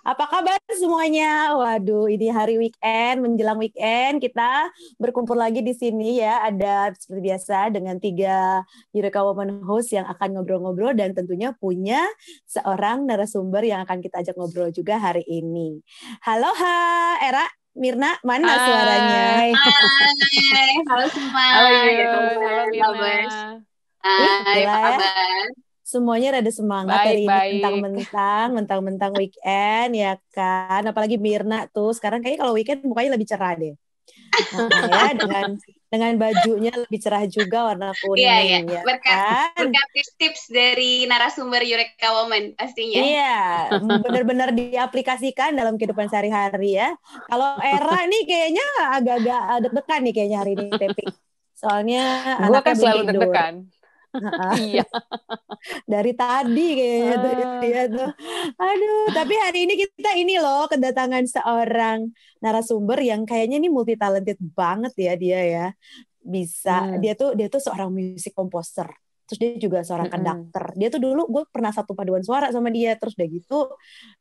Apa kabar semuanya? Waduh, ini hari weekend, menjelang weekend, kita berkumpul lagi di sini ya. Ada seperti biasa dengan 3 Eureka Woman host yang akan ngobrol-ngobrol dan tentunya punya seorang narasumber yang akan kita ajak ngobrol juga hari ini. Halo, Era, Mirna, mana suaranya? Hai, Hai, halo semua. halo Ya Yun, halo kabar, Mirna. Babers. Ih, Hai, gila apa ya. kabar? Semuanya rada semangat hari ini Baik-baik. mentang-mentang weekend ya kan. Apalagi Mirna tuh sekarang kayaknya kalau weekend mukanya lebih cerah deh. Ya dengan bajunya lebih cerah juga warna Iya, ya. kuning ya Berkat kan. berkat tips-tips dari narasumber Eureka Woman pastinya. Iya, benar-benar diaplikasikan dalam kehidupan sehari-hari ya. Kalau Era nih kayaknya agak-agak deg-degan nih kayaknya hari ini taping. Soalnya Gue anaknya kan belum selalu tidur. deg-degan. Iya. Dari tadi kayaknya tuh Ah, dia tuh. Aduh, tapi hari ini kita ini loh kedatangan seorang narasumber yang kayaknya ini multi talented banget ya dia ya. Bisa hmm, dia tuh seorang musik komposer. Terus dia juga seorang mm-mm. konduktor. Dia tuh dulu gue pernah satu paduan suara sama dia. Terus udah gitu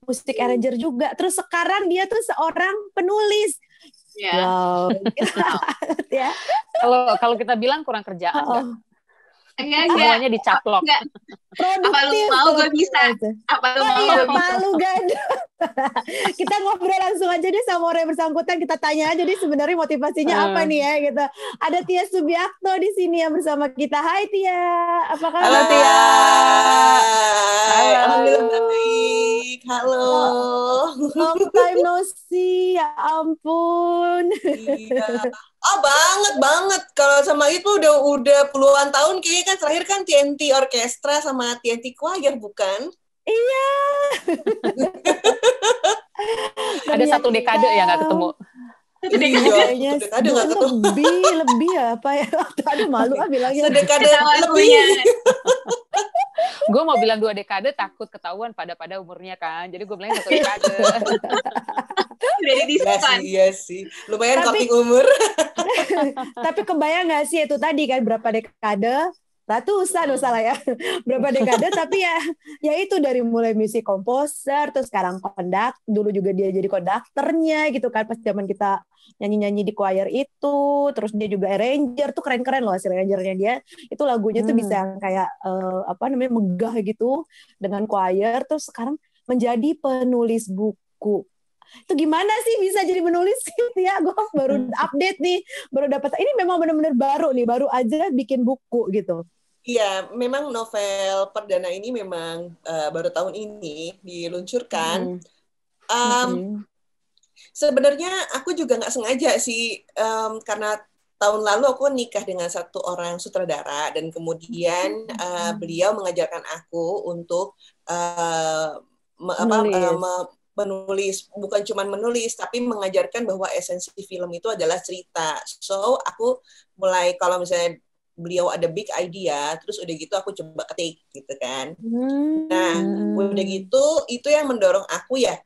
musik arranger juga. Terus sekarang dia tuh seorang penulis. Ya. Wow, Wow. ya. Kalau kalau kita bilang kurang kerjaan nggak? Oh, Enggak. Semuanya dicaplok. Enggak. Apa lu produktif mau kalau gue bisa? gitu. Apa lu Oh mau iya, gue bisa? Palu Gada. Kita ngobrol langsung aja deh sama orang yang bersangkutan. Kita tanya aja deh sebenarnya motivasinya apa Eh, nih ya gitu. Ada Tia Subiakto di sini yang bersama kita. Hai Tia, apa Halo Tia. Hai, Halo. alhamdulillah baik. Halo. Oh, long time no see, ya ampun. Iya. Ah banget banget. Kalau sama itu udah puluhan tahun kayaknya kan terakhir kan TNT Orkestra sama TNT Choir bukan? Iya, Ada satu ternyata dekade ya nggak ketemu. Satu iya Iya, dekade. kayaknya sedekade nggak ketemu. lebih ya apa ya. Aduh malu bilangnya. Sedekade Ketahuan lebih. punya. Gue mau bilang 2 dekade takut ketahuan pada umurnya kan. Jadi gue bilangnya 1 dekade. Udah di Iya diskon. sih, iya sih. Lumayan Tapi cutting umur. Tapi kebayang nggak sih itu tadi kan berapa dekade? Ratusan salah ya. Berapa dekade tapi ya itu dari mulai musik komposer terus sekarang dulu juga dia jadi konduktornya gitu kan pas zaman kita nyanyi-nyanyi di choir itu, terus dia juga arranger tuh keren-keren loh hasil arrangernya dia. Itu lagunya tuh bisa Hmm. yang kayak apa namanya megah gitu dengan choir terus sekarang menjadi penulis buku. Itu gimana sih bisa jadi menulis gitu ya? Gue baru update nih, baru dapat. Ini memang benar-benar baru nih, baru aja bikin buku gitu. Iya, memang novel perdana ini memang baru tahun ini diluncurkan. Mm-mm. Um, Mm-mm. Sebenarnya aku juga nggak sengaja sih, karena tahun lalu aku nikah dengan satu orang sutradara dan kemudian beliau mengajarkan aku untuk Menulis. menulis, bukan cuma menulis tapi mengajarkan bahwa esensi film itu adalah cerita. So aku mulai kalau misalnya beliau ada big idea, terus udah gitu aku coba ketik gitu kan. Nah, udah Hmm. gitu itu yang mendorong aku ya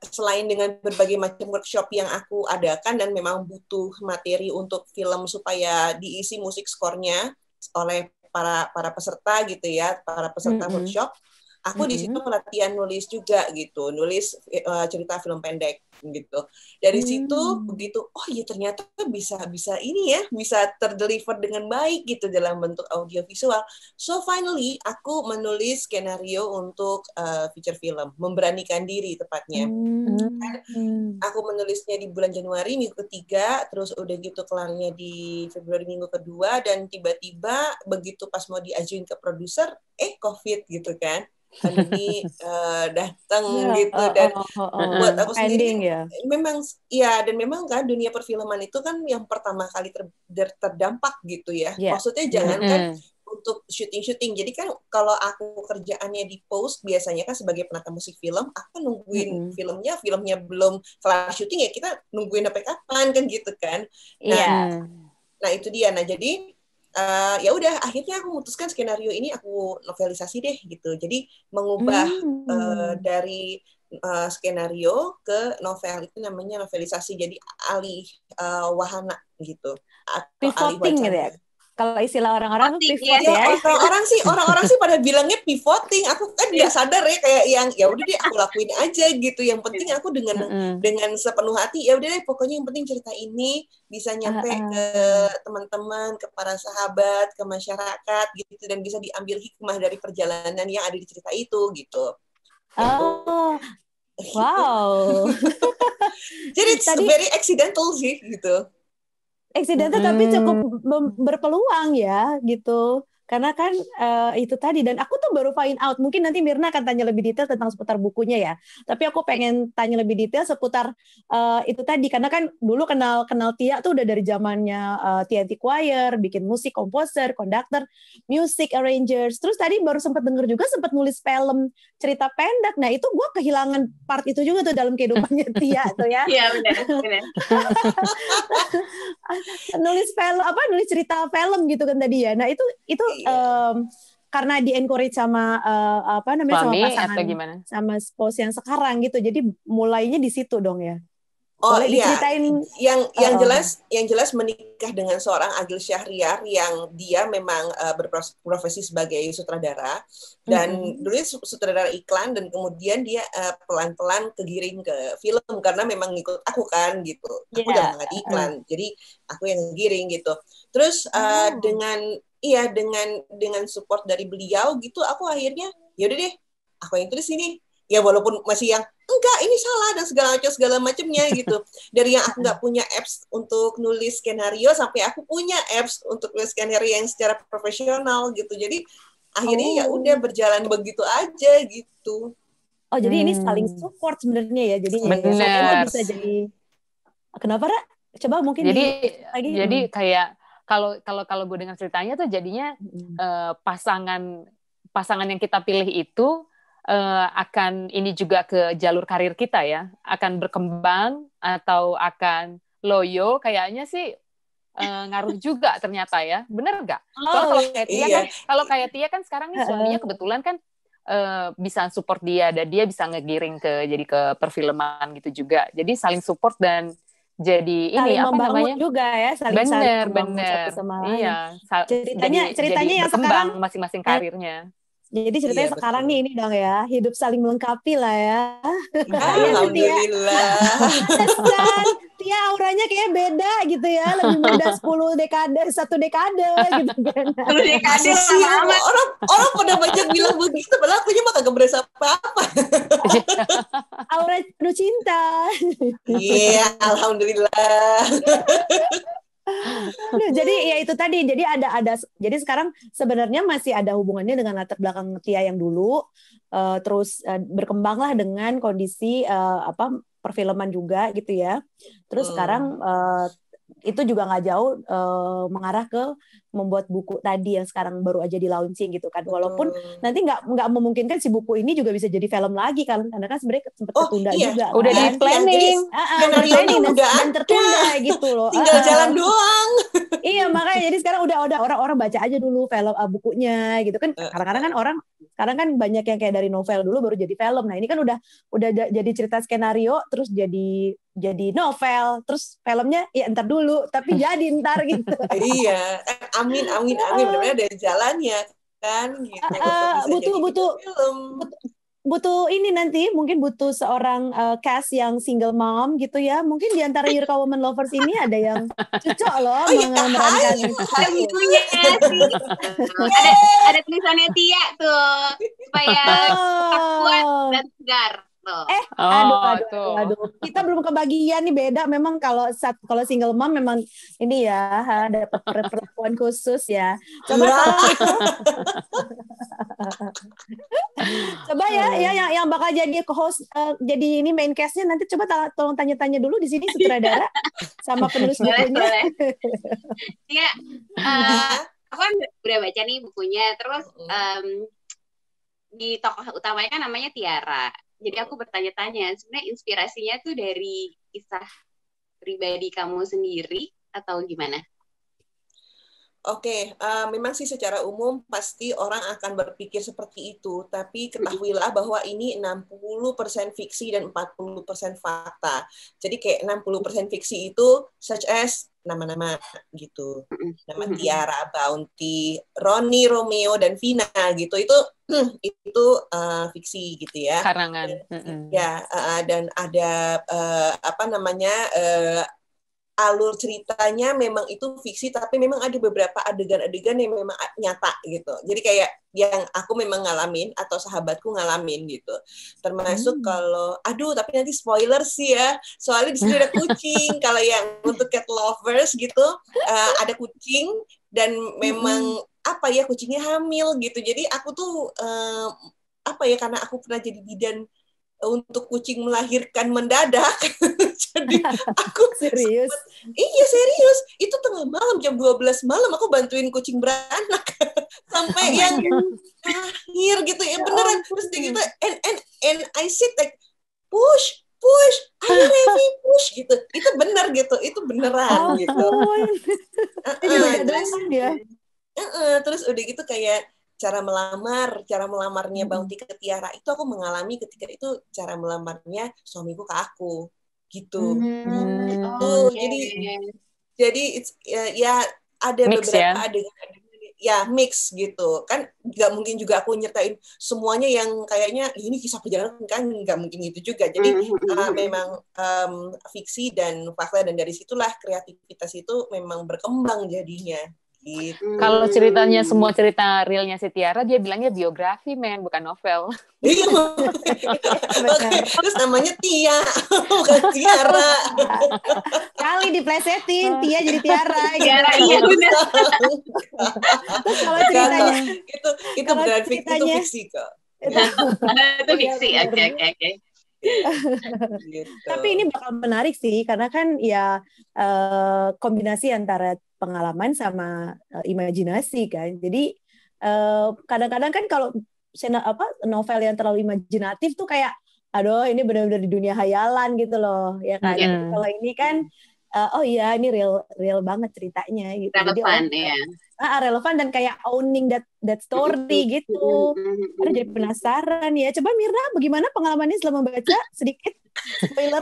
selain dengan berbagai macam workshop yang aku adakan dan memang butuh materi untuk film supaya diisi musik skornya oleh para peserta gitu ya, para peserta Mm-mm. workshop. Aku di situ Mm-mm. latihan nulis juga gitu, nulis cerita film pendek gitu. Dari situ begitu, oh iya ternyata bisa bisa ini ya, bisa terdeliver dengan baik gitu dalam bentuk audio visual. So finally aku menulis skenario untuk feature film, memberanikan diri tepatnya. Hmm. Aku menulisnya di bulan Januari minggu ketiga, terus udah gitu kelarnya di Februari minggu kedua, dan tiba-tiba begitu pas mau diajuin ke produser, COVID gitu kan, pandemi datang Ya, gitu. Dan buat aku sendiri pending ya. memang ya, dan memang kan dunia perfilman itu kan yang pertama kali terdampak gitu ya. Ya, Maksudnya ya. jangankan untuk syuting-syuting. Jadi kan kalau aku kerjaannya di post biasanya kan sebagai penata musik film, aku nungguin Mm-mm. filmnya belum kelar syuting ya kita nungguin sampai kapan kan gitu kan. Nah, Iya. nah itu dia. Nah jadi ya udah akhirnya aku memutuskan skenario ini aku novelisasi deh gitu. Jadi mengubah dari skenario ke novel, itu namanya novelisasi. Jadi alih wahana gitu atau alih Pivoting gitu ya. wacana. Kalau istilah orang-orang tuh Pivoting, pivot ya. ya. Orang-orang sih pada bilangnya pivoting. Aku kan nggak sadar ya, kayak yang ya udah deh aku lakuin aja gitu. Yang penting aku dengan sepenuh hati, ya udah deh pokoknya yang penting cerita ini bisa nyampe ke teman-teman, ke para sahabat, ke masyarakat gitu, dan bisa diambil hikmah dari perjalanan yang ada di cerita itu gitu. Oh, wow. Jadi it's very accidental sih gitu. Accidental tapi cukup berpeluang ya gitu. Karena kan itu tadi, dan aku tuh baru find out, mungkin nanti Mirna akan tanya lebih detail tentang seputar bukunya ya. Tapi aku pengen tanya lebih detail seputar itu tadi, karena kan dulu kenal Tia tuh udah dari zamannya TNT Choir, bikin musik, komposer, konduktor, music arrangers. Terus tadi baru sempat denger juga sempat nulis film cerita pendek. Nah itu gue kehilangan part itu juga tuh dalam kehidupannya Tia tuh ya. Iya benar. nulis cerita film gitu kan tadi ya. Nah itu karena di encourage sama sama pasangan atau gimana? sama spouse yang sekarang gitu. Jadi mulainya di situ dong ya. Oh boleh iya, diceritain yang jelas menikah dengan seorang Agil Syahriar yang dia memang berprofesi sebagai sutradara dan dulu sutradara iklan, dan kemudian dia pelan-pelan kegiring ke film karena memang ngikut aku kan gitu. Aku udah nggak di iklan, jadi aku yang ngegiring gitu. Terus dengan support dari beliau gitu, aku akhirnya yaudah deh aku yang tulis ini. Ya walaupun masih yang enggak ini salah dan segala macamnya gitu. Dari yang aku nggak punya apps untuk nulis skenario sampai aku punya apps untuk nulis skenario yang secara profesional gitu. Jadi akhirnya ya udah berjalan begitu aja gitu. Oh jadi ini saling support sebenarnya ya. Jadi benar. bisa jadi kenapa Ra? Coba mungkin jadi kayak kalau gue dengar ceritanya tuh jadinya pasangan yang kita pilih itu akan ini juga ke jalur karir kita ya, akan berkembang atau akan loyo, kayaknya sih ngaruh juga ternyata ya, bener nggak? Kalau kayak Tia kan sekarang nih suaminya kebetulan kan bisa support dia dan dia bisa ngegiring jadi ke perfilman gitu juga, jadi saling support dan jadi saling ini apa namanya juga ya, saling membangun satu sama lain. Iya, ceritanya jadi yang berkembang sekarang masing-masing karirnya. Jadi ceritanya sekarang nih ini dong ya, hidup saling melengkapi lah ya. Alhamdulillah. Tia auranya kayak beda gitu ya, lebih muda 1 dekade gitu kan. 10 dekade lama. Orang pada banyak bilang begitu, padahal aku mah kagak berasa apa-apa. Aura penuh cinta. Iya, alhamdulillah. Jadi ya itu tadi, jadi jadi sekarang sebenarnya masih ada hubungannya dengan latar belakang Tia yang dulu, terus berkembanglah dengan kondisi perfilman juga gitu ya. Terus sekarang itu juga nggak jauh mengarah ke membuat buku tadi yang sekarang baru aja di launching gitu kan. Walaupun nanti nggak memungkinkan si buku ini juga bisa jadi film lagi kan, karena kan sebenarnya sempat tertunda juga. Udah di planning, dan tertunda gitu loh. Tinggal jalan doang. Iya, makanya jadi sekarang udah orang baca aja dulu film bukunya gitu kan. Kadang-kadang kan orang sekarang kan banyak yang kayak dari novel dulu baru jadi film. Nah, ini kan udah jadi cerita skenario terus jadi novel, terus filmnya ya entar dulu, tapi jadi entar gitu. Iya, amin benar-benar ada jalannya kan gitu. Butuh ini nanti mungkin butuh seorang cast yang single mom gitu ya. Mungkin di antara Eureka Woman Lovers ini ada yang cocok loh memerankan. Ada bukunya sih. Ada tulisannya Tia tuh supaya kuat dan segar. Aduh. Kita belum kebagian nih, beda memang kalau single mom memang ini ya dapat perlakuan khusus ya. Coba ya yang bakal jadi host jadi ini main cast-nya nanti coba tolong tanya-tanya dulu di sini sutradara sama penulis bukunya. Iya. Aku kan udah baca nih bukunya, terus di tokoh utamanya kan namanya Tiara. Jadi aku bertanya-tanya, sebenarnya inspirasinya tuh dari kisah pribadi kamu sendiri atau gimana? Oke, memang sih secara umum pasti orang akan berpikir seperti itu, tapi ketahuilah bahwa ini 60% fiksi dan 40% fakta. Jadi kayak 60% fiksi itu such as nama-nama gitu. Nama Tiara, Bounty, Roni, Romeo, dan Vina gitu. Itu fiksi gitu ya. Karangan. Ya, dan ada apa namanya alur ceritanya memang itu fiksi, tapi memang ada beberapa adegan-adegan yang memang nyata gitu. Jadi kayak yang aku memang ngalamin atau sahabatku ngalamin gitu. Termasuk kalau, aduh tapi nanti spoiler sih ya. Soalnya di situ ada kucing. Kalau yang untuk cat lovers gitu, ada kucing dan memang apa ya kucingnya hamil gitu. Jadi aku tuh apa ya karena aku pernah jadi bidan untuk kucing melahirkan mendadak. Jadi aku serius. Iya serius. Itu tengah malam jam 12 malam aku bantuin kucing beranak sampai yang akhir gitu ya beneran. Terus gitu and I said like push, ayo Revi push gitu. Itu bener gitu. Itu beneran gitu. Terus udah gitu kayak cara melamarnya Bounty ke Tiara itu aku mengalami ketika itu cara melamarnya suamiku ke aku gitu. Jadi ya ada mix, beberapa ya? adegan ya mix gitu kan, nggak mungkin juga aku nyertain semuanya yang kayaknya ini kisah perjalanan kan, nggak mungkin gitu juga. Jadi memang fiksi dan fakta, dan dari situlah kreativitas itu memang berkembang jadinya. Gitu. Kalau ceritanya semua cerita realnya si Tiara, dia bilangnya biografi, men, bukan novel. Iya, terus namanya Tia, bukan Tiara. Kali diplesetin, Tia jadi Tiara. Tiara, iya benar. Terus kalau ceritanya, itu beneran fiksi kok. Itu fiksi, oke. Gitu. Tapi ini bakal menarik sih, karena kan ya kombinasi antara pengalaman sama imajinasi kan. Jadi kadang-kadang kan kalau novel yang terlalu imajinatif tuh kayak, aduh ini benar-benar di dunia hayalan gitu loh, ya kan. Kalau ini kan, oh iya ini real banget ceritanya gitu. Relevan, jadi ya. Relevan dan kayak owning that story gitu. Aduh jadi penasaran ya. Coba Mirna, bagaimana pengalamannya selama membaca? Sedikit spoiler.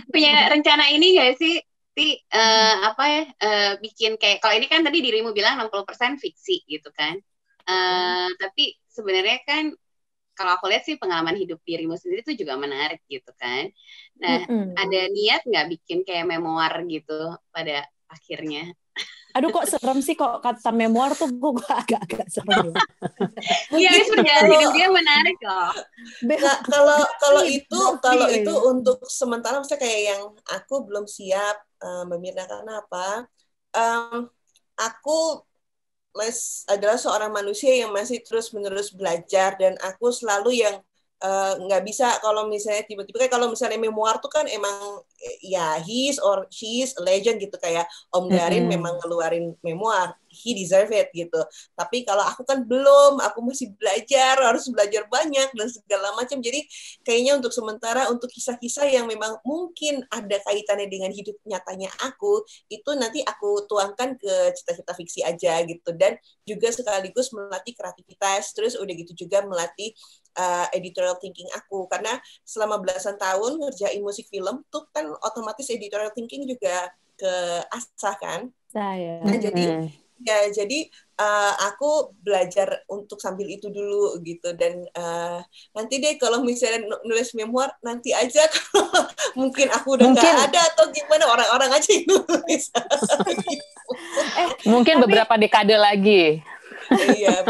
punya rencana ini nggak sih? Bikin kayak, kalau ini kan tadi dirimu bilang 60% fiksi gitu kan. Tapi sebenarnya kan kalau aku lihat sih pengalaman hidup dirimu sendiri itu juga menarik gitu kan. Nah, ada niat nggak bikin kayak memoir gitu pada akhirnya? Aduh kok serem sih, kok kata memoir tuh gue agak serem ya. Iya, perjalanan hidup dia menarik loh. Nah, kalau itu untuk sementara, misalnya kayak yang aku belum siap memindahkan apa. Aku adalah seorang manusia yang masih terus-menerus belajar, dan aku selalu yang nggak bisa kalau misalnya tiba-tiba kayak kalau misalnya memoir tuh kan emang ya he's or she's a legend gitu, kayak Om Garin memang ngeluarin memoir, he deserve it gitu. Tapi kalau aku kan belum, aku masih belajar, harus belajar banyak dan segala macam. Jadi kayaknya untuk sementara, untuk kisah-kisah yang memang mungkin ada kaitannya dengan hidup nyatanya aku, itu nanti aku tuangkan ke cita-cita fiksi aja gitu. Dan juga sekaligus melatih kreativitas, terus udah gitu juga melatih editorial thinking aku, karena selama belasan tahun ngerjain musik film tuh kan otomatis editorial thinking juga keasah kan. Nah, jadi aku belajar untuk sambil itu dulu gitu. Dan nanti deh kalau misalnya nulis memoir, nanti aja kalau mungkin aku udah nggak ada atau gimana, orang-orang aja yang nulis. Mungkin beberapa dekade lagi. Iya.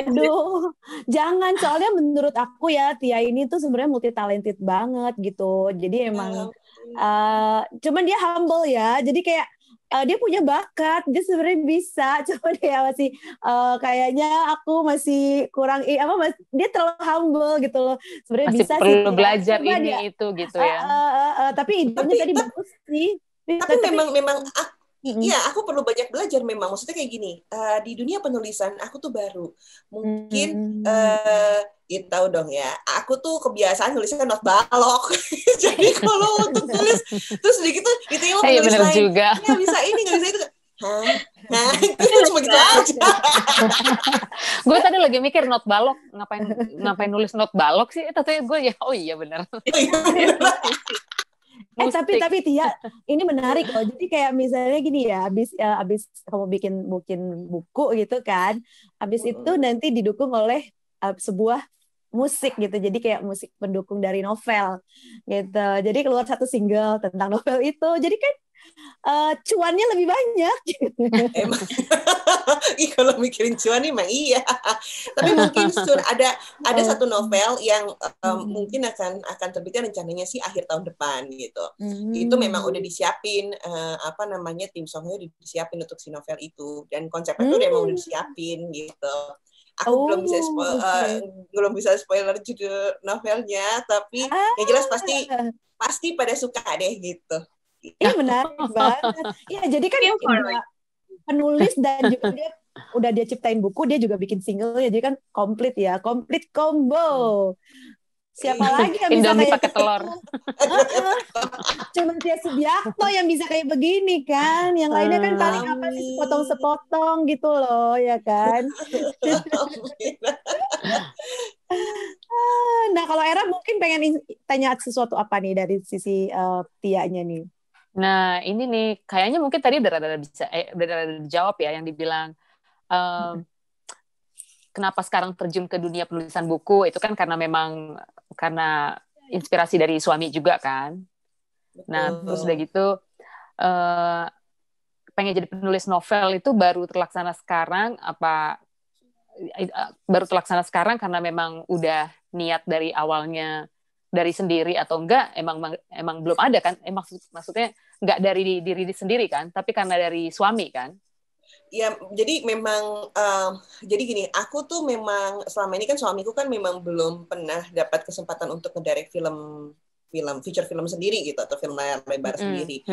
Aduh, jangan, soalnya menurut aku ya Tia ini tuh sebenarnya multi talented banget gitu. Jadi emang cuman dia humble ya. Jadi kayak dia punya bakat, dia sebenarnya bisa. Cuman dia masih kayaknya aku masih kurang dia terlalu humble gitu loh. Sebenarnya masih bisa sih. Perlu belajar coba ini dia, itu gitu ya. tapi idenya tadi bagus sih. Tapi memang Iya, aku perlu banyak belajar memang. Maksudnya kayak gini, di dunia penulisan aku tuh baru. Mungkin, ya tahu dong ya, aku tuh kebiasaan nulisnya not balok. Jadi kalau untuk tulis, terus sedikit tuh diterima Iya penulis benar lain. juga. Nggak bisa ini, nggak bisa itu. Hah? Itu cuma gitu aja. Gue tadi lagi mikir not balok, ngapain nulis not balok sih? Tapi gue ya, oh iya benar. Tapi Tia, ini menarik loh. Jadi kayak misalnya gini ya, abis kamu bikin buku gitu kan, abis itu nanti didukung oleh sebuah musik gitu. Jadi kayak musik pendukung dari novel gitu. Jadi keluar satu single tentang novel itu. Jadi kan cuannya lebih banyak. Emang, kalau mikirin cuan emang iya. Tapi mungkin ada satu novel yang mungkin akan terbitkan rencananya sih akhir tahun depan gitu. Itu memang udah disiapin tim songnya udah disiapin untuk si novel itu, dan konsepnya itu memang udah disiapin gitu. Aku belum bisa spoiler judul novelnya, tapi yang jelas pasti pada suka deh gitu. Iya menarik banget. Iya jadi kan penulis dan juga dia ciptain buku, dia juga bikin single ya, jadi kan komplit combo. Siapa lagi yang bisa Indomie kayak pakai telur? Cuma Tia Subiakto yang bisa kayak begini kan. Yang lainnya kan paling apa sih sepotong-sepotong gitu loh, ya kan. Nah kalau Era mungkin pengen tanya sesuatu apa nih dari sisi Tia-nya nih? Nah, ini nih, kayaknya mungkin tadi udah dijawab ya, yang dibilang kenapa sekarang terjun ke dunia penulisan buku, itu kan karena inspirasi dari suami juga kan. Nah, terus udah gitu, pengen jadi penulis novel itu baru terlaksana sekarang karena memang udah niat dari awalnya dari sendiri atau enggak, emang belum ada kan, maksudnya enggak dari diri sendiri kan, tapi karena dari suami kan. Ya, jadi memang jadi gini, aku tuh memang selama ini kan suamiku kan memang belum pernah dapat kesempatan untuk ngedirect feature film sendiri gitu, atau film layar lebar sendiri.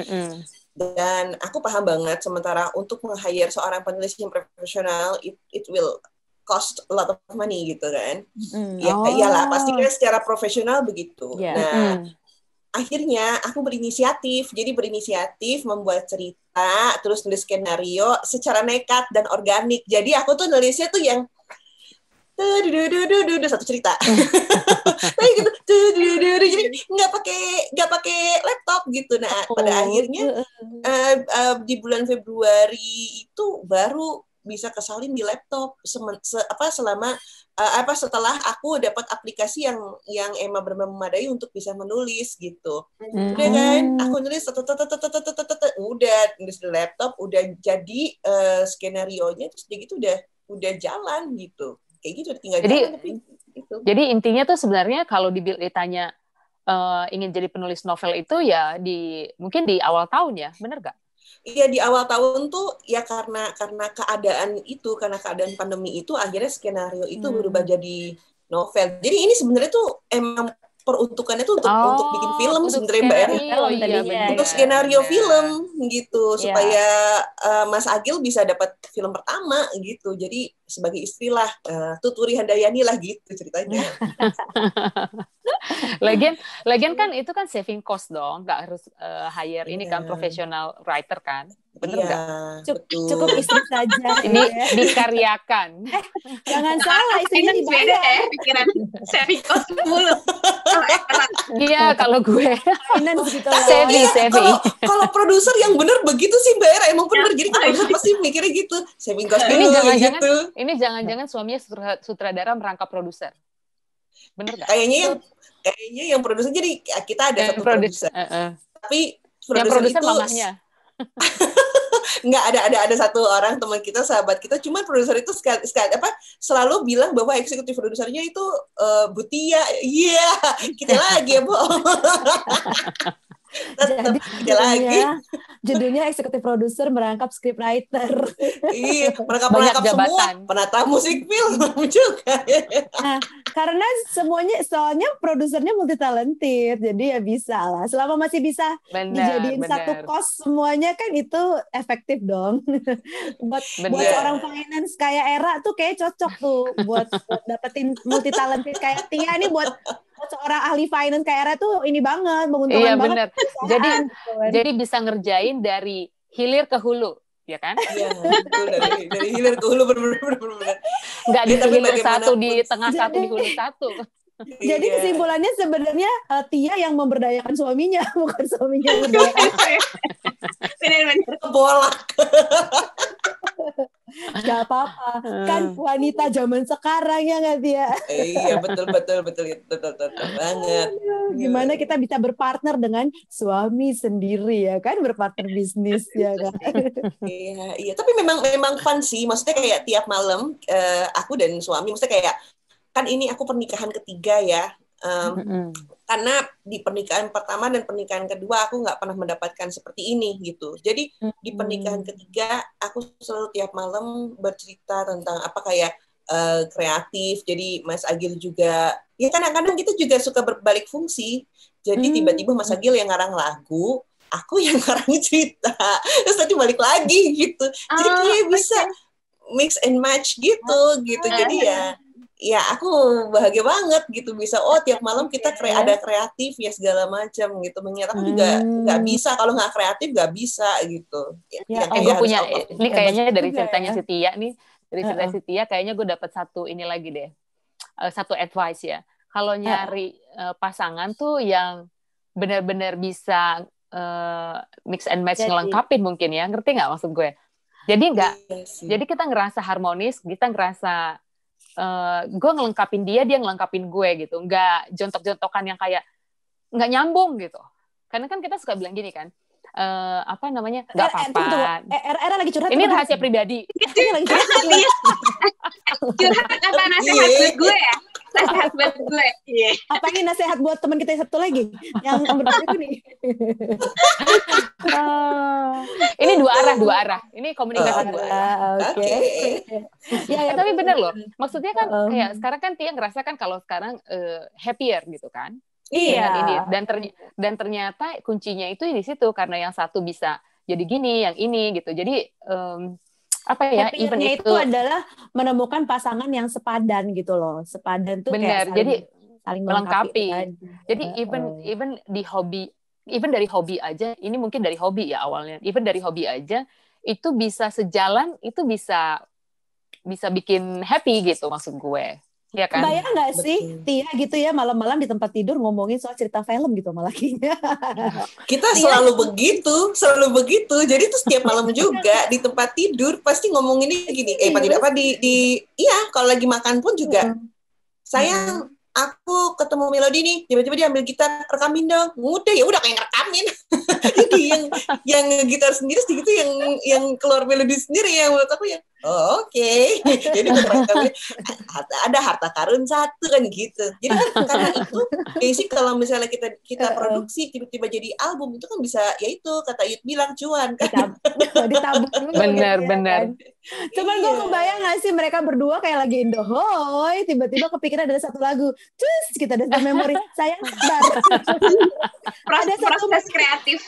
Dan aku paham banget, sementara untuk nge-hire seorang penulis yang profesional, it will cost a lot of money gitu kan. Iyalah, pasti kan secara profesional begitu. Nah, akhirnya aku berinisiatif membuat cerita, terus nulis skenario secara nekat dan organik. Jadi aku tuh nulisnya tuh yang satu cerita. Jadi nggak pakai laptop gitu. Nah, pada akhirnya di bulan Februari itu baru bisa kesalin di laptop setelah aku dapat aplikasi yang emang benar-benar memadai untuk bisa menulis gitu. Udah kan, aku nulis udah nulis di laptop, udah jadi skenarionya, terus gitu udah jalan gitu. Kayak gitu, tinggal jalan tapi gitu. Jadi intinya tuh sebenarnya kalau ditanya ingin jadi penulis novel itu ya mungkin di awal tahun ya, bener gak? Iya, di awal tahun tuh ya karena keadaan pandemi itu akhirnya skenario itu berubah jadi novel. Jadi ini sebenarnya tuh emang peruntukannya tuh untuk bikin film sebenarnya Mbak Era. Untuk skenario film gitu, supaya Mas Agil bisa dapat film pertama gitu. Jadi sebagai istrilah Tuturi Handayani lah gitu ceritanya. Lagian kan itu kan saving cost dong, nggak harus hire ini kan profesional writer kan, bener nggak? Cukup istri saja. Ini dikaryakan. Jangan salah, istrinya beda ya pikiran saving cost mulu. Iya, kalau gue savvy. Kalau produser yang bener begitu sih Mbak Era, emang bener. Jadi produser pasti mikirnya gitu, saving cost ini dulu gitu. Ini jangan-jangan suaminya sutradara merangkap produser. Bener gak? Kayaknya yang produser, jadi kita ada satu produser. Tapi produser itu mamahnya. Nggak ada satu orang teman kita, sahabat kita, cuma produser itu selalu bilang bahwa eksekutif produsernya itu Butia. Iya, kita lagi ya, Bu. Judulnya eksekutif produser merangkap scriptwriter. Iya, merangkap semua penata musik film juga. Karena soalnya produsernya multi talented, jadi ya bisa lah. Selama masih bisa dijadiin satu kos semuanya kan itu efektif dong. buat seorang finance kayak Era tuh kayak cocok tuh buat dapetin multi talented kayak Tia nih buat seorang ahli finance kayak Era tuh ini banget, menguntungkan banget. Jadi bisa ngerjain dari hilir ke hulu. Ya kan? Iya, betul dari hilir ke hulu benar-benar. Nggak di hilir satu, di tengah satu, di hulu satu. Jadi kesimpulannya sebenarnya Tia yang memberdayakan suaminya, bukan suaminya yang memberdayakan. Benar-benar bolak. Gak apa-apa, kan wanita zaman sekarang ya nggak Tia? Iya betul banget. Gimana kita bisa berpartner dengan suami sendiri ya kan, berpartner bisnis ya kan? Iya. Tapi memang fun sih, maksudnya kayak tiap malam aku dan suami, maksudnya kayak kan ini aku pernikahan ketiga ya. Karena di pernikahan pertama dan pernikahan kedua aku nggak pernah mendapatkan seperti ini gitu. Jadi di pernikahan ketiga aku selalu tiap malam bercerita tentang apa kayak kreatif. Jadi Mas Agil juga, ya kadang-kadang kita juga suka berbalik fungsi. Jadi tiba-tiba Mas Agil yang ngarang lagu, aku yang ngarang cerita. Terus nanti balik lagi gitu. Jadi kayak bisa mix and match gitu. Jadi ya aku bahagia banget gitu bisa tiap malam kita ada kreatif ya segala macam gitu. Mengingat aku juga nggak bisa kalau nggak kreatif nggak bisa gitu. Gue punya ini kayaknya dari ceritanya si Tia nih, dari cerita si Tia kayaknya gue dapat satu ini lagi deh, satu advice ya. Kalau nyari pasangan tuh yang benar-benar bisa mix and match ngelengkapin mungkin ya, ngerti nggak maksud gue? Jadi jadi kita ngerasa harmonis, kita ngerasa gue ngelengkapin dia ngelengkapin gue gitu, nggak jontok-jontokan yang kayak nggak nyambung gitu. Karena kan kita suka bilang gini kan, apa namanya, nggak apa-apa. Era lagi curhat. Ini rahasia pribadi. Lagi curhat apa nasihat buat gue ya? Nasihat buat gue. Apa ini nasihat buat teman kita yang satu lagi yang berbeda nih? Ini dua arah. Ini komunikasi dua arah. Oke. Ya, tapi bener loh. Maksudnya kan kayak sekarang kan Tia ngerasa kan kalau sekarang happier gitu kan. Iya. Dan ternyata kuncinya itu di situ karena yang satu bisa jadi gini, yang ini gitu. Jadi apa ya? Even itu adalah menemukan pasangan yang sepadan gitu loh. Sepadan tuh bener. Kayak saling melengkapi. Jadi even di hobi, even dari hobi aja. Ini mungkin dari hobi ya awalnya. Even dari hobi aja itu bisa sejalan, itu bisa bikin happy gitu maksud gue. Ya kan? Bayang nggak sih Tia gitu ya malam-malam di tempat tidur ngomongin soal cerita film gitu malah kayaknya. Kita selalu begitu. Jadi tuh setiap malam juga di tempat tidur pasti ngomonginnya gini. Kalau lagi makan pun juga. Sayang, aku ketemu melodi nih, tiba-tiba dia ambil gitar, rekamin dong. Udah kayak ngerekamin. Jadi yang gitar sendiri segitu yang keluar melodi sendiri yang menurut aku yang oke. Jadi ada harta karun satu kan gitu. Jadi kan karena itu basic kalau misalnya kita produksi tiba-tiba jadi album itu kan bisa ya itu kata Yud bilang cuan kan. Ditabung. Benar. Cuman gue kebayang gak sih mereka berdua kayak lagi Indohoy, tiba-tiba kepikiran ada satu lagu, terus kita ada memori sayang bar. Ada proses kreatif.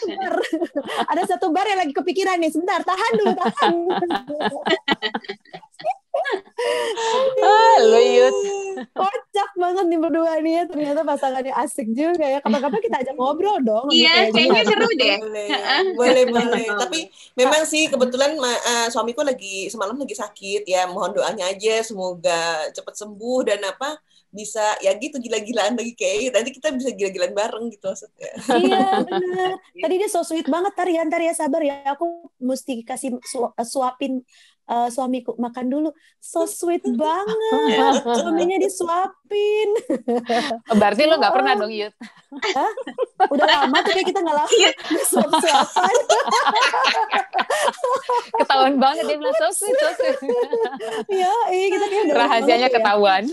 Ada satu bar yang lagi kepikiran nih, sebentar tahan dulu. Lo Yud. Kocak banget nih berdua nih ya. Ternyata pasangannya asik juga ya. Kapan-kapan kita ajak ngobrol dong. Iya, kayaknya seru deh. Boleh. Tapi memang sih kebetulan suamiku semalam lagi sakit ya. Mohon doanya aja semoga cepat sembuh dan bisa ya gitu gila-gilaan lagi kayak nanti kita bisa gila-gilaan bareng gitu maksudnya. Iya benar. Tadi dia so sweet banget Tar ya sabar ya. Aku mesti kasih suapin suamiku makan dulu. So sweet banget. Suaminya disuapin. Berarti lo nggak pernah dong Yud? Hah? Udah lama tuh kayak kita nggak lama suap-suapan. Ketahuan banget dia bilang so sweet. Iya, kita kayak udah rahasianya ketahuan.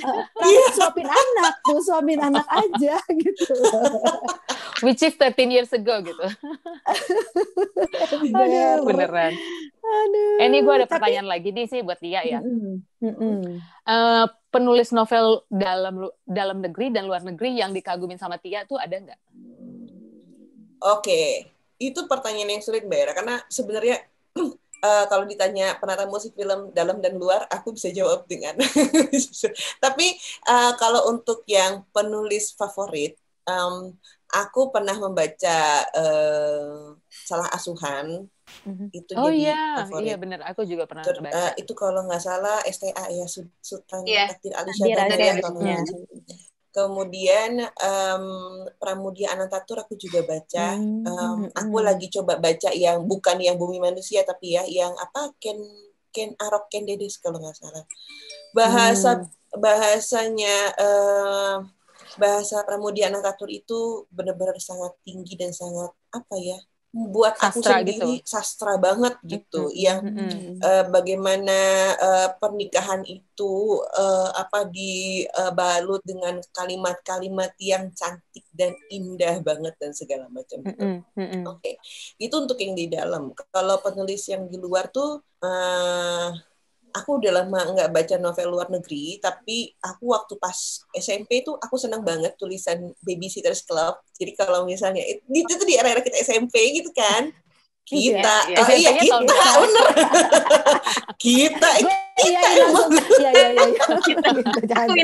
Suapin anak aja gitu. Which is 13 years ago gitu. Aduh. Beneran. Aduh. Ini gue ada pertanyaan lagi nih sih buat Tia ya. Penulis novel dalam negeri dan luar negeri yang dikagumin sama Tia tuh ada nggak? Oke, itu pertanyaan yang sulit Mbak Era, karena sebenarnya kalau ditanya penata musik film dalam dan luar, aku bisa jawab dengan. Tapi kalau untuk yang penulis favorit, aku pernah membaca Salah Asuhan. Itu jadi favorit. Iya benar, aku juga pernah baca. Itu kalau nggak salah STA ya, Sultan Takdir Ali Syahbandar. Kemudian Pramudia Anantatur aku juga baca. Aku lagi coba baca yang bukan yang Bumi Manusia, tapi ya yang apa Ken Arok Ken Dedes kalau nggak salah. Bahasanya bahasa Pramudia Anantatur itu benar-benar sangat tinggi dan sangat apa ya, buat aku sendiri gitu. Sastra banget gitu, yang bagaimana pernikahan itu dibalut dengan kalimat-kalimat yang cantik dan indah banget dan segala macam gitu. Oke. Itu untuk yang di dalam. Kalau penulis yang di luar tuh aku udah lama nggak baca novel luar negeri, tapi aku waktu pas SMP tuh aku senang banget tulisan Babysitters Club. Jadi kalau misalnya itu tuh di era-era kita SMP gitu kan, kita akuin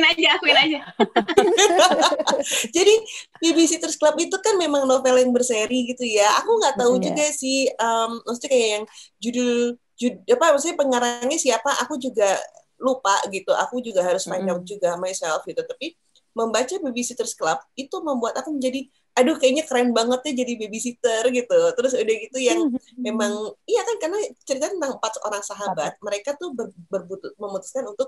aja. Jadi Babysitters Club itu kan memang novel yang berseri gitu ya. Aku nggak tahu juga sih, maksudnya kayak yang maksudnya pengarangnya siapa, aku juga lupa gitu. Aku juga harus find out juga myself gitu. Tapi membaca Babysitters Club itu membuat aku menjadi, aduh kayaknya keren banget ya jadi babysitter gitu. Terus udah gitu yang memang iya kan, karena cerita tentang 4 orang sahabat, mereka tuh memutuskan untuk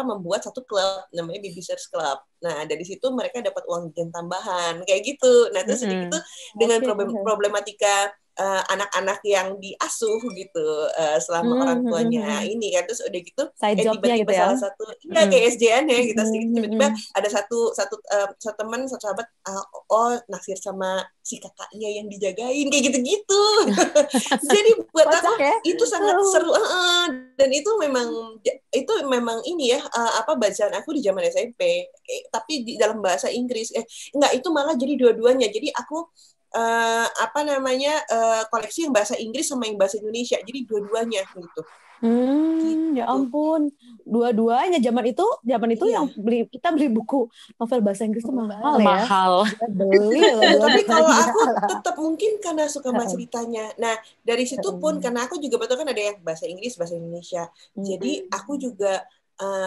membuat satu klub namanya Babysitters Club. Nah dari situ mereka dapat uang jajan tambahan kayak gitu. Nah terus udah gitu dengan problematika anak-anak yang diasuh gitu selama orang tuanya ini kan, terus udah gitu tiba-tiba gitu ya? Salah satu kayak SJN ya gitu, tiba-tiba ada satu teman, satu sahabat naksir sama si kakaknya yang dijagain kayak gitu-gitu. Jadi buat aku itu sangat seru dan itu memang ini ya bacaan aku di zaman SMP, tapi di dalam bahasa Inggris enggak, itu malah jadi dua-duanya. Jadi aku koleksi yang bahasa Inggris sama yang bahasa Indonesia, jadi dua-duanya gitu. Ya ampun, dua-duanya zaman itu yang kita beli buku novel bahasa Inggris itu mahal ya. Beli tapi kalau aku tetap mungkin karena suka sama ceritanya. Nah dari situ pun karena aku juga betul kan ada yang bahasa Inggris, bahasa Indonesia. Jadi aku juga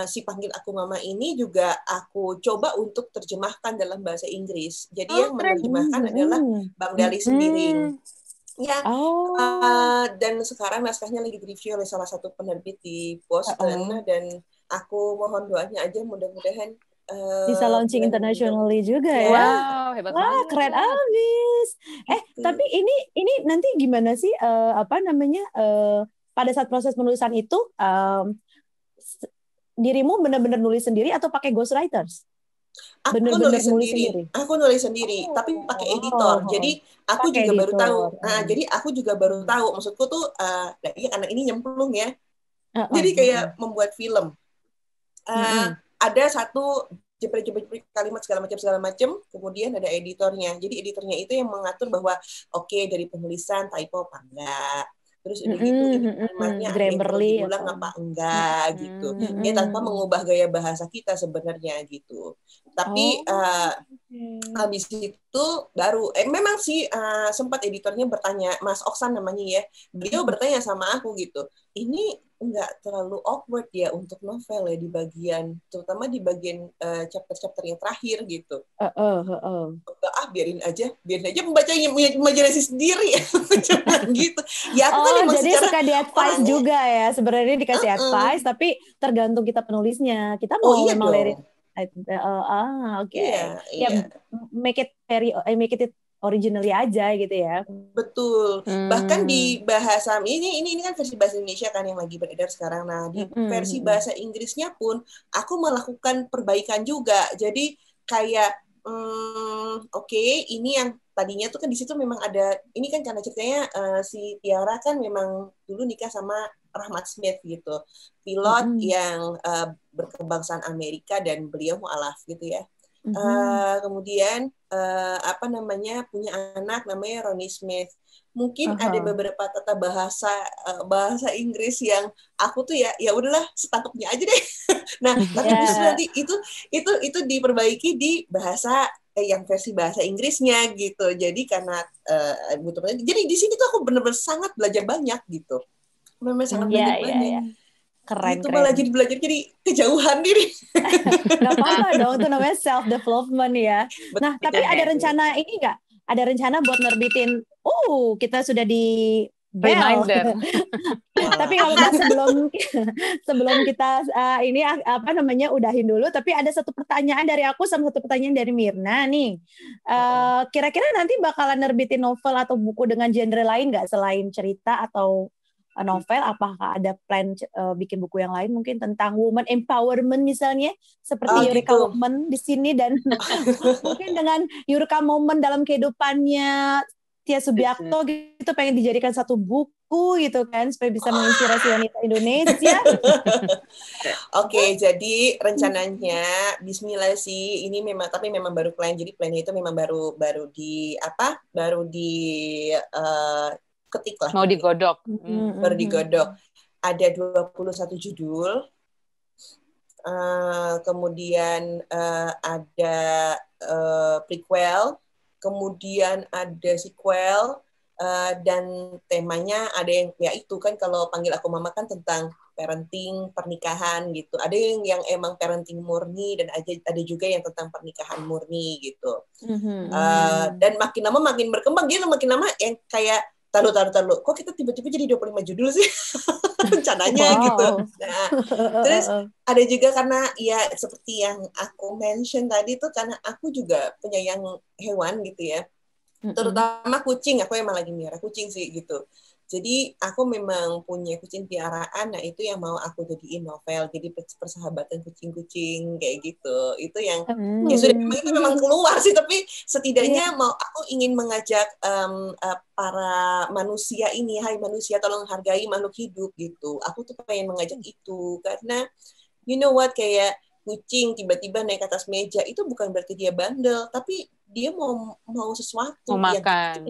si Panggil Aku Mama ini juga aku coba untuk terjemahkan dalam bahasa Inggris. Jadi yang menerjemahkan adalah Bang Dali Sembiring. Ya, dan sekarang naskahnya lagi direview oleh salah satu penerbit di Boston, dan aku mohon doanya aja mudah-mudahan bisa launching internationally juga ya. Wow, hebat banget. Keren abis. Tapi ini nanti gimana sih pada saat proses penulisan itu dirimu benar-benar nulis sendiri atau pakai ghostwriters? Aku nulis sendiri, tapi pakai editor. Jadi aku juga baru tahu. Nah, jadi aku juga baru tahu. Maksudku tuh, anak ini nyemplung ya. Jadi kayak membuat film. Ada satu jepret-jepret kalimat segala macam. Kemudian ada editornya. Jadi editornya itu yang mengatur bahwa dari penulisan typo apa enggak. Terus udah gitu kalimatnya ada yang perlu diulang apa enggak gitu. Ya tanpa mengubah gaya bahasa kita sebenarnya gitu. Tapi habis itu baru memang sih sempat editornya bertanya, Mas Oksan namanya ya. Beliau bertanya sama aku gitu. Ini enggak terlalu awkward ya untuk novel ya terutama di bagian chapter-chapter yang terakhir gitu. Biarin aja membacanya imajinasi sendiri gitu. Ya aku kan jadi suka di-advise juga ya. Sebenarnya dikasih advice, tapi tergantung kita penulisnya. Kita mau memang lirik. Make it originally aja gitu ya. Betul. Bahkan di bahasa ini kan versi bahasa Indonesia kan yang lagi beredar sekarang. Nah, di versi bahasa Inggrisnya pun aku melakukan perbaikan juga. Jadi kayak ini yang tadinya tuh kan di situ memang ada, ini kan karena ceritanya si Tiara kan memang dulu nikah sama Rahmat Smith gitu, pilot yang berkebangsaan Amerika dan beliau mualaf gitu ya. Kemudian apa namanya, punya anak namanya Ronnie Smith. Mungkin ada beberapa tata bahasa Inggris yang aku tuh ya udahlah setangkepnya aja deh. Nah, tapi justru nanti itu diperbaiki di bahasa yang versi bahasa Inggrisnya gitu. Jadi karena jadi di sini tuh aku benar-benar sangat belajar banyak gitu. Benar-benar sangat belajar banyak. Keren, itu malah jadi belajar jadi kejauhan diri. Gak apa-apa dong, itu namanya self development ya. Nah, tapi ada rencana ini nggak? Ada rencana buat nerbitin? Kita sudah di reminder. Tapi nggak apa-apa, sebelum kita ini apa namanya udahin dulu. Tapi ada satu pertanyaan dari aku sama satu pertanyaan dari Mirna nih. Kira-kira nanti bakalan nerbitin novel atau buku dengan genre lain nggak selain cerita atau novel? Apakah ada plan bikin buku yang lain mungkin tentang woman empowerment misalnya seperti Eureka gitu. Woman di sini dan mungkin dengan Eureka Moment dalam kehidupannya Tia Subiakto gitu, pengen dijadikan satu buku gitu kan supaya bisa menginspirasi wanita Indonesia. Oke, jadi rencananya Bismillah sih ini memang baru plan. Jadi plannya itu memang baru di ketik lah. Mau digodok. Baru digodok. Ada 21 judul. Kemudian ada prequel, kemudian ada sequel, dan temanya ada yang ya itu kan kalau Panggil Aku Mama kan tentang parenting, pernikahan gitu. Ada yang emang parenting murni dan ada juga yang tentang pernikahan murni gitu. Dan makin lama makin berkembang, dia makin lama yang kayak taruh. Kok kita tiba-tiba jadi 25 judul sih? Rencananya gitu. Nah, terus ada juga karena ya seperti yang aku mention tadi tuh karena aku juga penyayang hewan gitu ya. Terutama kucing, aku emang lagi melihara kucing sih gitu. Jadi aku memang punya kucing piaraan, nah itu yang mau aku jadiin novel, jadi persahabatan kucing-kucing kayak gitu. Itu yang ya sudah itu memang keluar sih, tapi setidaknya aku ingin mengajak para manusia ini, hai manusia tolong hargai makhluk hidup gitu. Aku tuh pengen mengajak itu karena you know what, kayak kucing tiba-tiba naik ke atas meja itu bukan berarti dia bandel, tapi dia mau sesuatu, mau makan,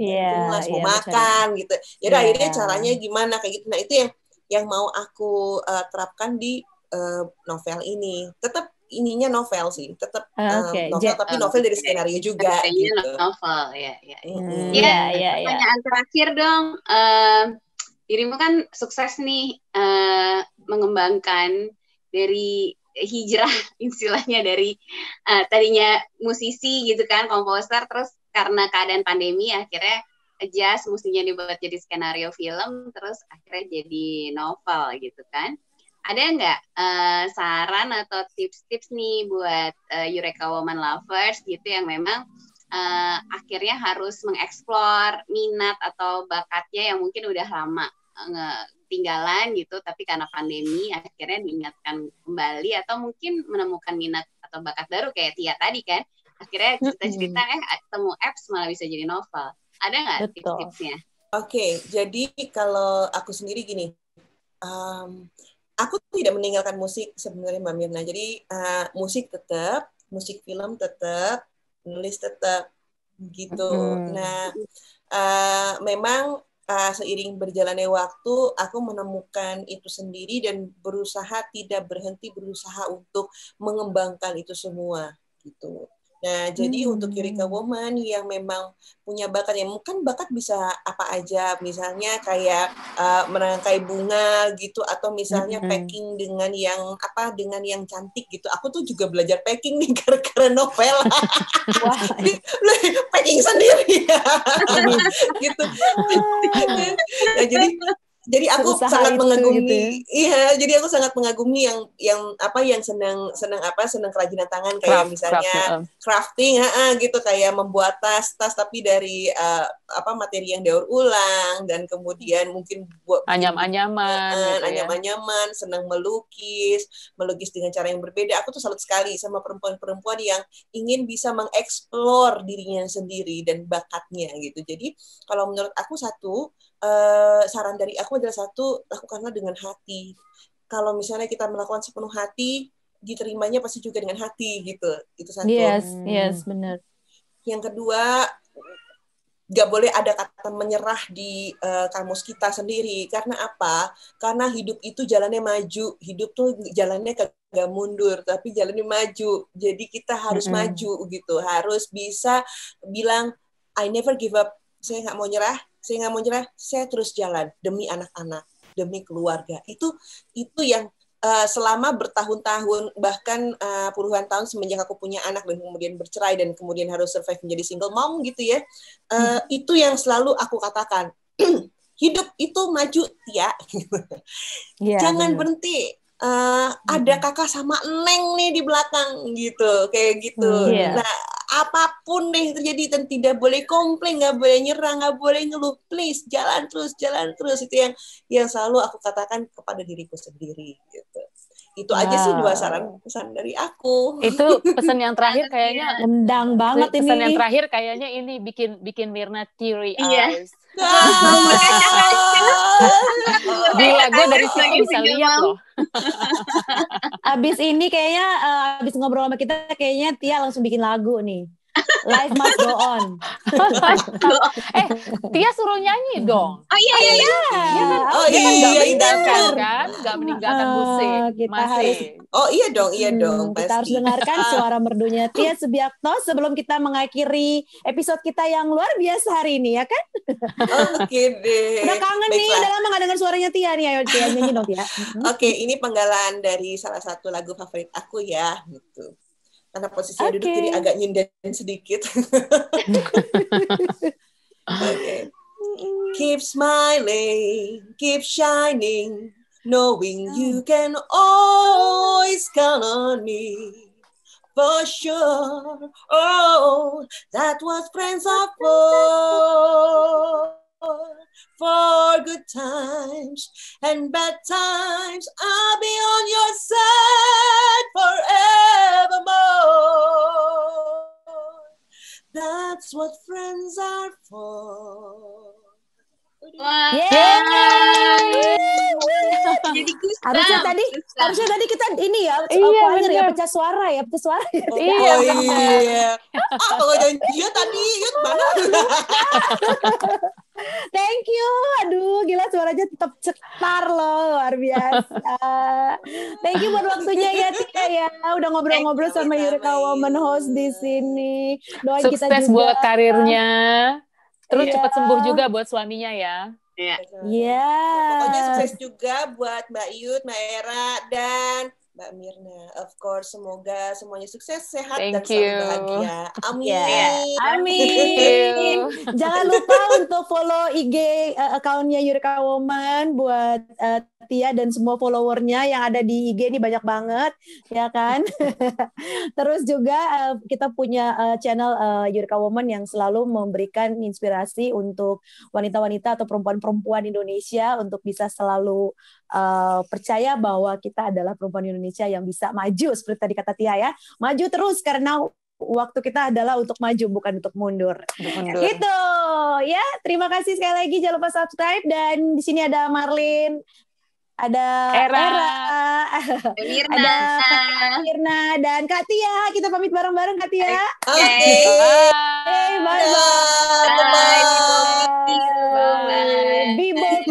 mau makan gitu. Jadi akhirnya caranya gimana kayak gitu. Nah itu yang mau aku terapkan di novel ini. Tetap ininya novel sih, tetap novel tapi novel dari skenario juga gitu. Novel ya. Pertanyaan terakhir dong. Dirimu kan sukses nih mengembangkan dari hijrah istilahnya dari tadinya musisi gitu kan, komposer, terus karena keadaan pandemi akhirnya adjust mestinya dibuat jadi skenario film, terus akhirnya jadi novel gitu kan. Ada nggak saran atau tips-tips nih buat Eureka Woman Lovers gitu yang memang akhirnya harus mengeksplor minat atau bakatnya yang mungkin udah lama tinggalan gitu, tapi karena pandemi akhirnya diingatkan kembali atau mungkin menemukan minat atau bakat baru kayak Tia tadi kan, akhirnya cerita-cerita ketemu apps malah bisa jadi novel. Ada nggak tips-tipsnya? Oke, jadi kalau aku sendiri gini, aku tidak meninggalkan musik sebenarnya Mbak Mirna. Jadi musik tetap, musik film tetap, nulis tetap gitu. Nah, memang seiring berjalannya waktu, aku menemukan itu sendiri dan tidak berhenti berusaha untuk mengembangkan itu semua gitu. Nah, jadi untuk Eureka Woman yang memang punya bakat, yang mungkin bakat bisa apa aja, misalnya kayak merangkai bunga gitu, atau misalnya packing dengan yang cantik gitu. Aku tuh juga belajar packing nih gara-gara novel. Wah, packing sendiri gitu. Nah, jadi aku sangat mengagumi gitu ya? Jadi aku sangat mengagumi yang senang kerajinan tangan kayak misalnya crafting gitu, kayak membuat tas tapi dari materi yang daur ulang, dan kemudian mungkin buat anyam-anyaman senang melukis dengan cara yang berbeda. Aku tuh salut sekali sama perempuan-perempuan yang ingin bisa mengeksplor dirinya sendiri dan bakatnya gitu. Jadi kalau menurut aku saran dari aku adalah satu, lakukanlah dengan hati. Kalau misalnya kita melakukan sepenuh hati, diterimanya pasti juga dengan hati gitu. Itu satu. Yes, benar. Yang kedua, nggak boleh ada kata menyerah di kamus kita sendiri. Karena apa? Karena hidup itu jalannya maju. Hidup tuh jalannya kagak mundur, tapi jalannya maju. Jadi kita harus maju gitu. Harus bisa bilang, I never give up. Saya nggak mau nyerah. Saya terus jalan demi anak-anak, demi keluarga. Itu yang selama bertahun-tahun, bahkan puluhan tahun semenjak aku punya anak dan kemudian bercerai dan kemudian harus survive menjadi single mom gitu ya, itu yang selalu aku katakan. Hidup itu maju, Tia. Jangan berhenti. Ada kakak sama Neng nih di belakang gitu, kayak gitu. Nah, apapun deh terjadi dan tidak boleh komplain, nggak boleh nyerah, nggak boleh ngeluh, please jalan terus. Itu yang selalu aku katakan kepada diriku sendiri gitu. Itu aja sih 2 pesan dari aku. Itu pesan yang terakhir kayaknya Nendang banget ini. Pesan yang terakhir kayaknya ini bikin Mirna teary eyes. Gila, gue dari situ bisa lihat loh. Abis ini kayaknya, abis ngobrol sama kita, kayaknya Tia langsung bikin lagu nih. Life must go on. Tia suruh nyanyi dong. Oh iya. Dia kan nggak meninggalkan kan, nggak meninggalkan musik. Masih. Iya dong. Kita harus dengarkan suara merdunya Tia Subiakto sebelum kita mengakhiri episode kita yang luar biasa hari ini, ya kan? Oke deh. Udah kangen nih, udah lama nggak dengar suaranya Tia nih. Ayo Tia, nyanyi dong Tia. Oke, ini penggalan dari salah satu lagu favorit aku ya, gitu. Karena posisinya duduk jadi agak nyinden sedikit. Okay. Keep smiling, keep shining, knowing you can always count on me. For sure, that's what friends are for. For good times and bad times, I'll be on your side forevermore. That's what friends are for. Wah. Jadi harusnya tadi kita ini ya, pecah suara ya. Iya. Kalau janjian tadi, yuk mana? Thank you. Aduh, gila suaranya tetap cetar loh, luar biasa. Thank you buat waktunya ya Tia ya. Udah ngobrol-ngobrol sama Eureka Woman host di sini. Doain Sukses kita juga buat karirnya. Terus cepat sembuh juga buat suaminya ya. Iya. Pokoknya sukses juga buat Mbak Yud, Mbak Era, dan Mbak Mirna. Of course, semoga semuanya sukses, sehat, dan selalu bahagia. Amin. Amin. Jangan lupa untuk follow IG account-nya Eureka Woman buat Tia dan semua followernya yang ada di IG ini banyak banget, ya kan? Terus juga kita punya channel Eureka Woman yang selalu memberikan inspirasi untuk wanita-wanita atau perempuan-perempuan Indonesia untuk bisa selalu percaya bahwa kita adalah perempuan Indonesia yang bisa maju, seperti tadi kata Tia ya. Maju terus karena waktu kita adalah untuk maju, bukan untuk mundur. Gitu ya. Terima kasih sekali lagi, jangan lupa subscribe, dan di sini ada Marlin, ada Era, ada Mirna, dan Kak Tia. Kita pamit bareng-bareng, Kak Tia. Oke. Bye-bye. Be bold.